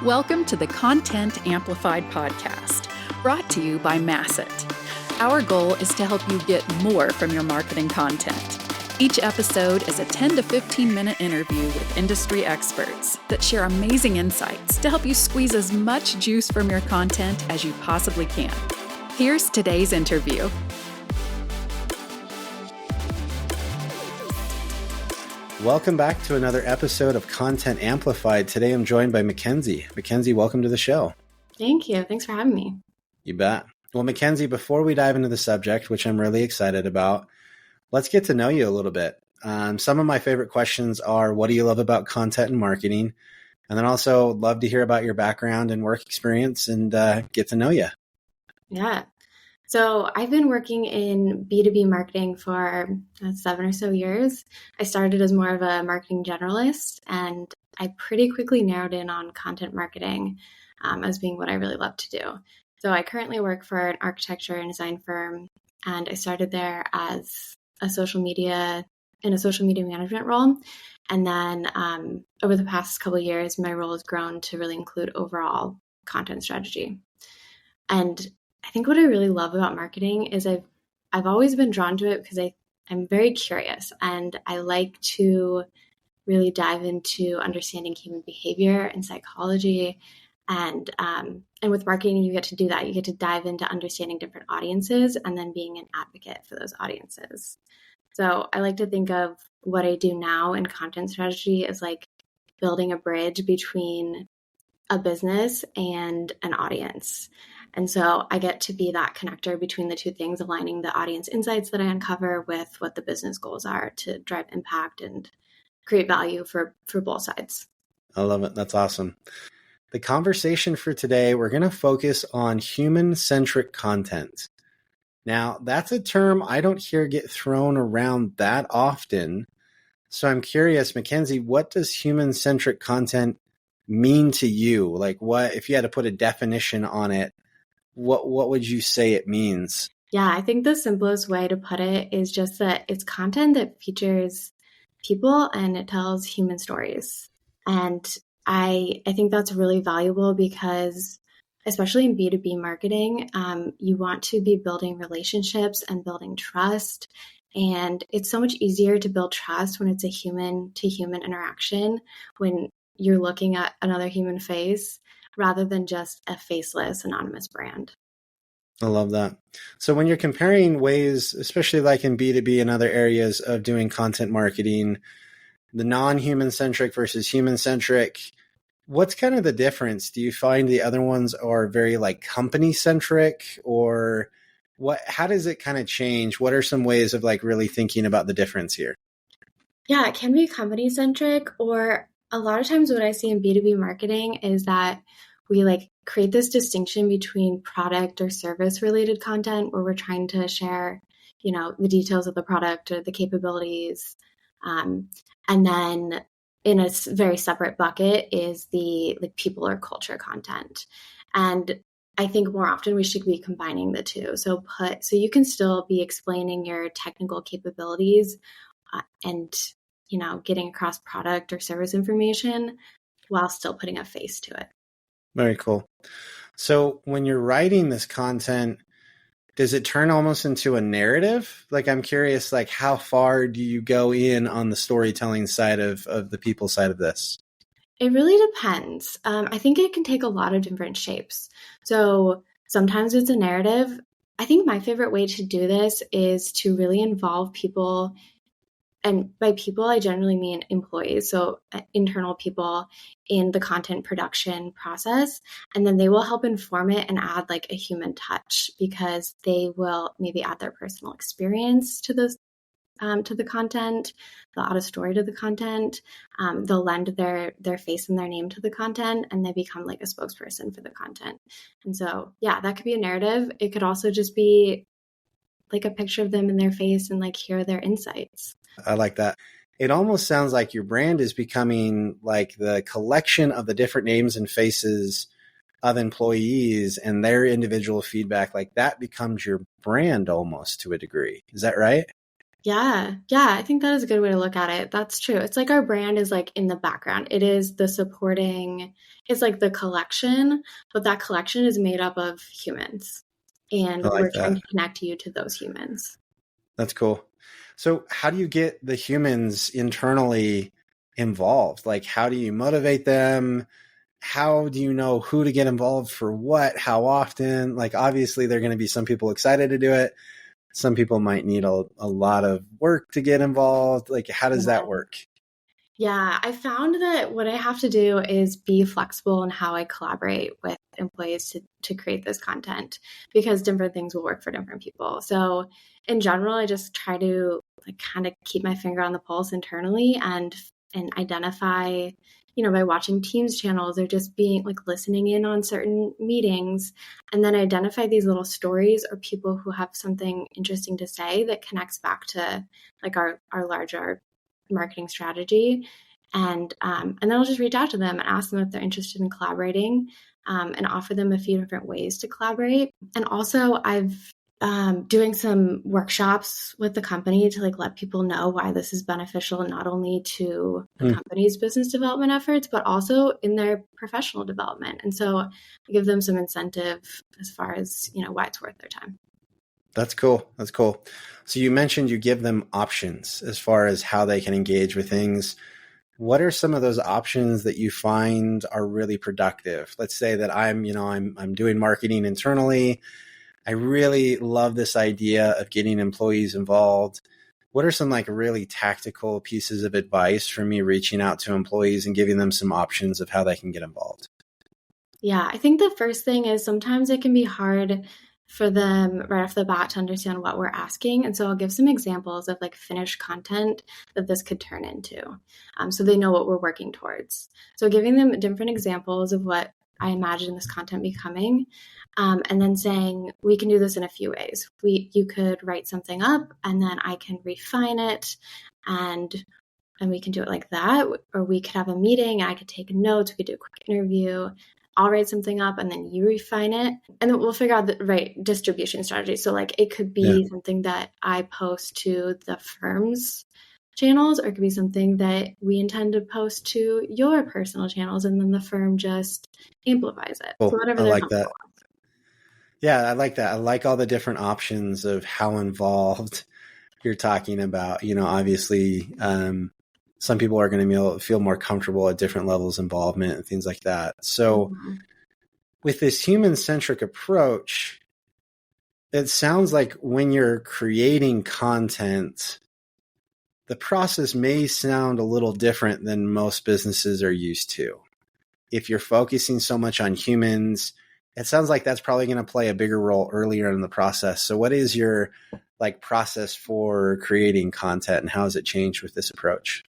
Welcome to the Content Amplified podcast, brought to you by Masset. Our goal is to help you get more from your marketing content. Each episode is a 10 to 15 minute interview with industry experts that share amazing insights to help you squeeze as much juice from your content as you possibly can. Here's today's interview. Welcome back to another episode of Content Amplified. Today I'm joined by Mackenzie. Mackenzie, welcome to the show. Thank you. Thanks for having me. You bet. Well, Mackenzie, before we dive into the subject, which I'm really excited about, let's get to know you a little bit. Some of my favorite questions are, what do you love about content and marketing? And then also love to hear about your background and work experience and get to know you. Yeah. So I've been working in B2B marketing for 7 or so years. I started as more of a marketing generalist, and I pretty quickly narrowed in on content marketing as being what I really love to do. So I currently work for an architecture and design firm, and I started there as in a social media management role. And then over the past couple of years, my role has grown to really include overall content strategy. And I think what I really love about marketing is I've always been drawn to it because I'm very curious, and I like to really dive into understanding human behavior and psychology. And with marketing, you get to do that. You get to dive into understanding different audiences and then being an advocate for those audiences. So I like to think of what I do now in content strategy as like building a bridge between a business and an audience. And so I get to be that connector between the two things, aligning the audience insights that I uncover with what the business goals are to drive impact and create value for both sides. I love it. That's awesome. The conversation for today, we're going to focus on human-centric content. Now, that's a term I don't hear get thrown around that often. So I'm curious, Mackenzie, what does human-centric content mean to you? Like, what, if you had to put a definition on it, what would you say it means? Yeah, I think the simplest way to put it is just that it's content that features people and it tells human stories. And I think that's really valuable because, especially in B2B marketing, you want to be building relationships and building trust. And it's so much easier to build trust when it's a human to human interaction, when you're looking at another human face rather than just a faceless anonymous brand. I love that. So when you're comparing ways, especially like in B2B and other areas of doing content marketing, the non-human centric versus human centric, what's kind of the difference? Do you find the other ones are very like company centric, or how does it kind of change? What are some ways of like really thinking about the difference here? Yeah, it can be company centric, or a lot of times what I see in B2B marketing is that we like create this distinction between product or service related content where we're trying to share, the details of the product or the capabilities. And then in a very separate bucket is the like people or culture content. And I think more often we should be combining the two. So you can still be explaining your technical capabilities and getting across product or service information while still putting a face to it. Very cool. So when you're writing this content, does it turn almost into a narrative? Like, I'm curious, like, how far do you go in on the storytelling side of the people side of this? It really depends. I think it can take a lot of different shapes. So sometimes it's a narrative. I think my favorite way to do this is to really involve people. And by people, I generally mean employees, so internal people in the content production process. And then they will help inform it and add like a human touch, because they will maybe add their personal experience to the content. They'll add a story to the content. They'll lend their face and their name to the content, and they become like a spokesperson for the content. And so, yeah, that could be a narrative. It could also just be like a picture of them in their face and like hear their insights. I like that. It almost sounds like your brand is becoming like the collection of the different names and faces of employees and their individual feedback. Like that becomes your brand almost to a degree. Is that right? Yeah. Yeah. I think that is a good way to look at it. That's true. It's like our brand is like in the background. It is the supporting, it's like the collection, but that collection is made up of humans. I And we're like trying that. to connect you to those humans. That's cool. So, how do you get the humans internally involved? Like, how do you motivate them? How do you know who to get involved for what, how often? Like, obviously, there are going to be some people excited to do it. Some people might need a lot of work to get involved. Like, how does that work? Yeah, I found that what I have to do is be flexible in how I collaborate with employees to create this content because different things will work for different people. So in general, I just try to like kind of keep my finger on the pulse internally and identify, by watching Teams channels or just being like listening in on certain meetings and then identify these little stories or people who have something interesting to say that connects back to like our larger marketing strategy. And then I'll just reach out to them and ask them if they're interested in collaborating and offer them a few different ways to collaborate. And also, I've doing some workshops with the company to like let people know why this is beneficial not only to the company's business development efforts but also in their professional development. And so I give them some incentive as far as why it's worth their time. That's cool. That's cool. So you mentioned you give them options as far as how they can engage with things. What are some of those options that you find are really productive? Let's say that I'm doing marketing internally. I really love this idea of getting employees involved. What are some like really tactical pieces of advice for me reaching out to employees and giving them some options of how they can get involved? Yeah, I think the first thing is sometimes it can be hard for them right off the bat to understand what we're asking. And so I'll give some examples of like finished content that this could turn into so they know what we're working towards. So giving them different examples of what I imagine this content becoming and then saying, we can do this in a few ways. You could write something up and then I can refine it and we can do it like that. Or we could have a meeting and I could take notes. We could do a quick interview. I'll write something up and then you refine it. And then we'll figure out the right distribution strategy. So like it could be something that I post to the firm's channels, or it could be something that we intend to post to your personal channels and then the firm just amplifies it. Cool. So whatever I they're like that. comfortable with. Yeah, I like that. I like all the different options of how involved you're talking about. Obviously, some people are going to feel more comfortable at different levels of involvement and things like that. So with this human-centric approach, it sounds like when you're creating content, the process may sound a little different than most businesses are used to. If you're focusing so much on humans, it sounds like that's probably going to play a bigger role earlier in the process. So what is your process for creating content and how has it changed with this approach?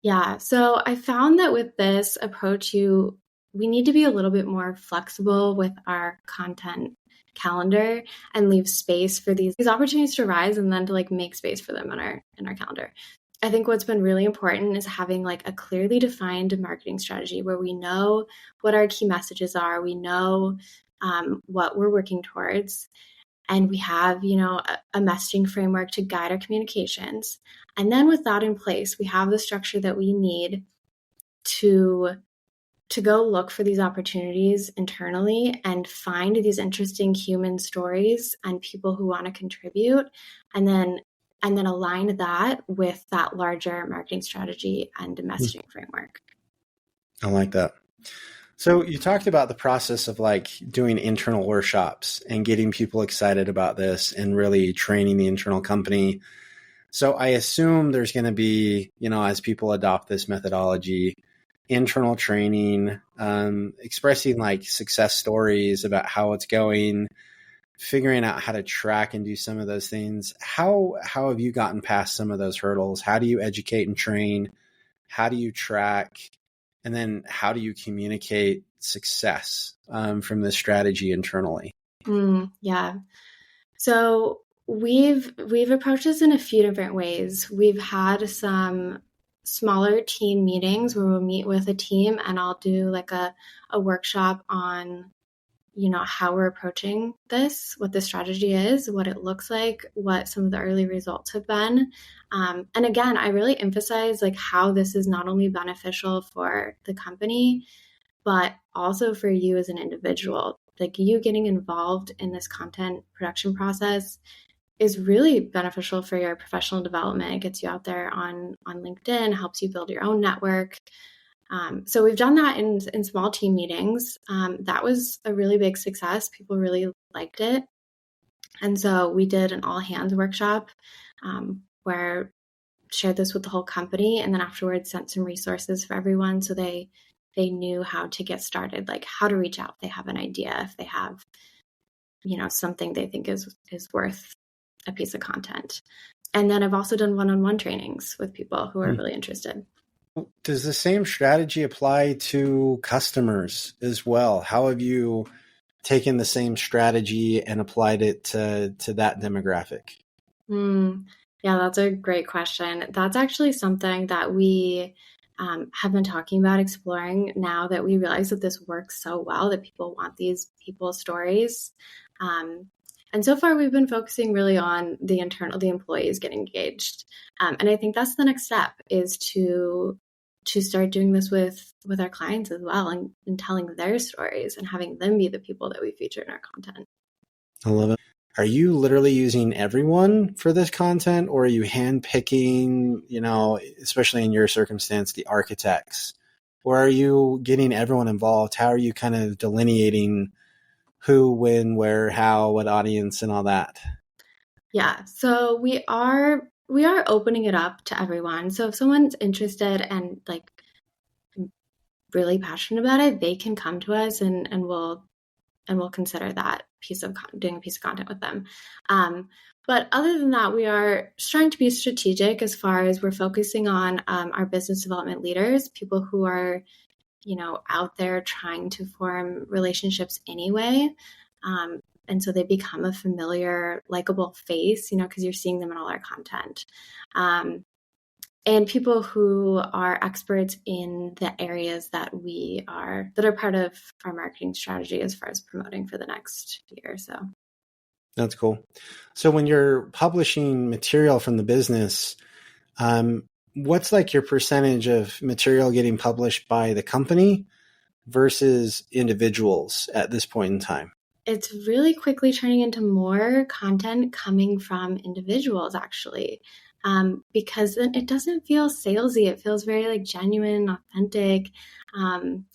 Yeah, so I found that with this approach, we need to be a little bit more flexible with our content calendar and leave space for these opportunities to rise and then to like make space for them in our calendar. I think what's been really important is having like a clearly defined marketing strategy where we know what our key messages are, we know what we're working towards, and we have, a messaging framework to guide our communications. And then with that in place, we have the structure that we need to go look for these opportunities internally and find these interesting human stories and people who want to contribute, and then align that with that larger marketing strategy and messaging framework. I like that. So you talked about the process of doing internal workshops and getting people excited about this and really training the internal company. So I assume there's going to be, as people adopt this methodology, internal training, expressing success stories about how it's going, figuring out how to track and do some of those things. How have you gotten past some of those hurdles? How do you educate and train? How do you track? And then how do you communicate success from this strategy internally? Yeah. So we've approached this in a few different ways. We've had some smaller team meetings where we'll meet with a team and I'll do like a workshop on, how we're approaching this, what the strategy is, what it looks like, what some of the early results have been. And again, I really emphasize like how this is not only beneficial for the company, but also for you as an individual. Like you getting involved in this content production process is really beneficial for your professional development. It gets you out there on LinkedIn, helps you build your own network. So we've done that in small team meetings. That was a really big success. People really liked it. And so we did an all hands workshop where shared this with the whole company, and then afterwards sent some resources for everyone so they knew how to get started, like how to reach out if they have an idea, if they have, something they think is worth a piece of content. And then I've also done one-on-one trainings with people who are really interested. Does the same strategy apply to customers as well? How have you taken the same strategy and applied it to that demographic? Yeah, that's a great question. That's actually something that we have been talking about exploring now that we realize that this works so well, that people want these people's stories. And so far, we've been focusing really on the employees getting engaged. And I think that's the next step, is to start doing this with our clients as well, and telling their stories and having them be the people that we feature in our content. I love it. Are you literally using everyone for this content, or are you handpicking, especially in your circumstance, the architects? Or are you getting everyone involved? How are you kind of delineating who, when, where, how, what audience, and all that? Yeah, so we are opening it up to everyone. So if someone's interested and like really passionate about it, they can come to us and we'll consider that doing a piece of content with them. But other than that, we are trying to be strategic as far as we're focusing on our business development leaders, people who are, out there trying to form relationships anyway. And so they become a familiar, likable face, because you're seeing them in all our content. And people who are experts in the areas that are part of our marketing strategy as far as promoting for the next year or so. That's cool. So when you're publishing material from the business, what's like your percentage of material getting published by the company versus individuals at this point in time? It's really quickly turning into more content coming from individuals, actually. Because then it doesn't feel salesy. It feels very like genuine, authentic, and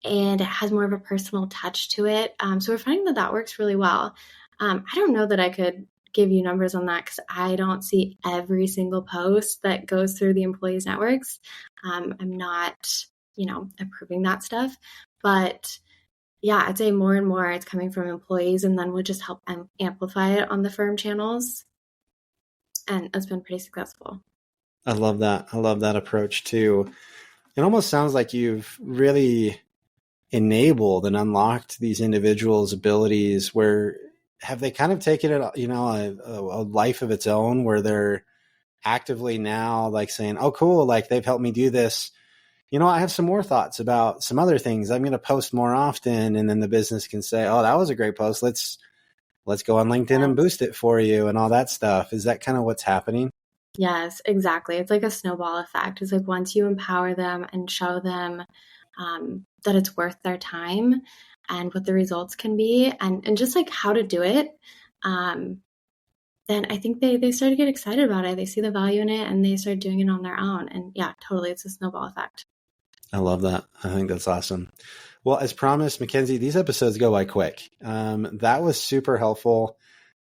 it has more of a personal touch to it. So we're finding that works really well. I don't know that I could give you numbers on that because I don't see every single post that goes through the employees' networks. I'm not, approving that stuff. But yeah, I'd say more and more it's coming from employees, and then we'll just help amplify it on the firm channels. And it's been pretty successful. I love that. I love that approach too. It almost sounds like you've really enabled and unlocked these individuals' abilities. Where have they kind of taken it, a life of its own, where they're actively now like saying, oh, cool, like they've helped me do this. I have some more thoughts about some other things. I'm going to post more often. And then the business can say, oh, that was a great post. Let's go on LinkedIn and boost it for you and all that stuff. Is that kind of what's happening? Yes, exactly. It's like a snowball effect. It's like once you empower them and show them that it's worth their time and what the results can be and just like how to do it, then I think they start to get excited about it. They see the value in it and they start doing it on their own. And yeah, totally. It's a snowball effect. I love that. I think that's awesome. Well, as promised, Mackenzie, these episodes go by quick. That was super helpful,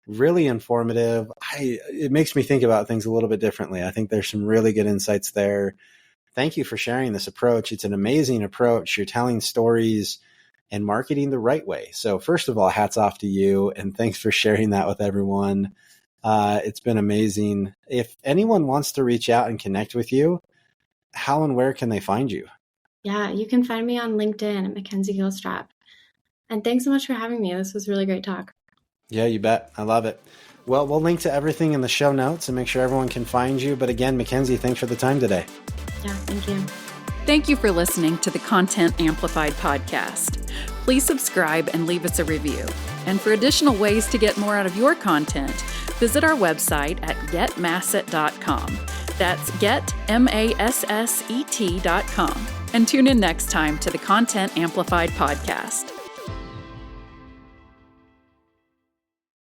really informative. It makes me think about things a little bit differently. I think there's some really good insights there. Thank you for sharing this approach. It's an amazing approach. You're telling stories and marketing the right way. So first of all, hats off to you, and thanks for sharing that with everyone. It's been amazing. If anyone wants to reach out and connect with you, how and where can they find you? Yeah, you can find me on LinkedIn at Mackenzie Gilstrap. And thanks so much for having me. This was really great talk. Yeah, you bet. I love it. Well, we'll link to everything in the show notes and make sure everyone can find you. But again, Mackenzie, thanks for the time today. Yeah, thank you. Thank you for listening to the Content Amplified podcast. Please subscribe and leave us a review. And for additional ways to get more out of your content, visit our website at getmasset.com. That's getmasset.com. And tune in next time to the Content Amplified podcast.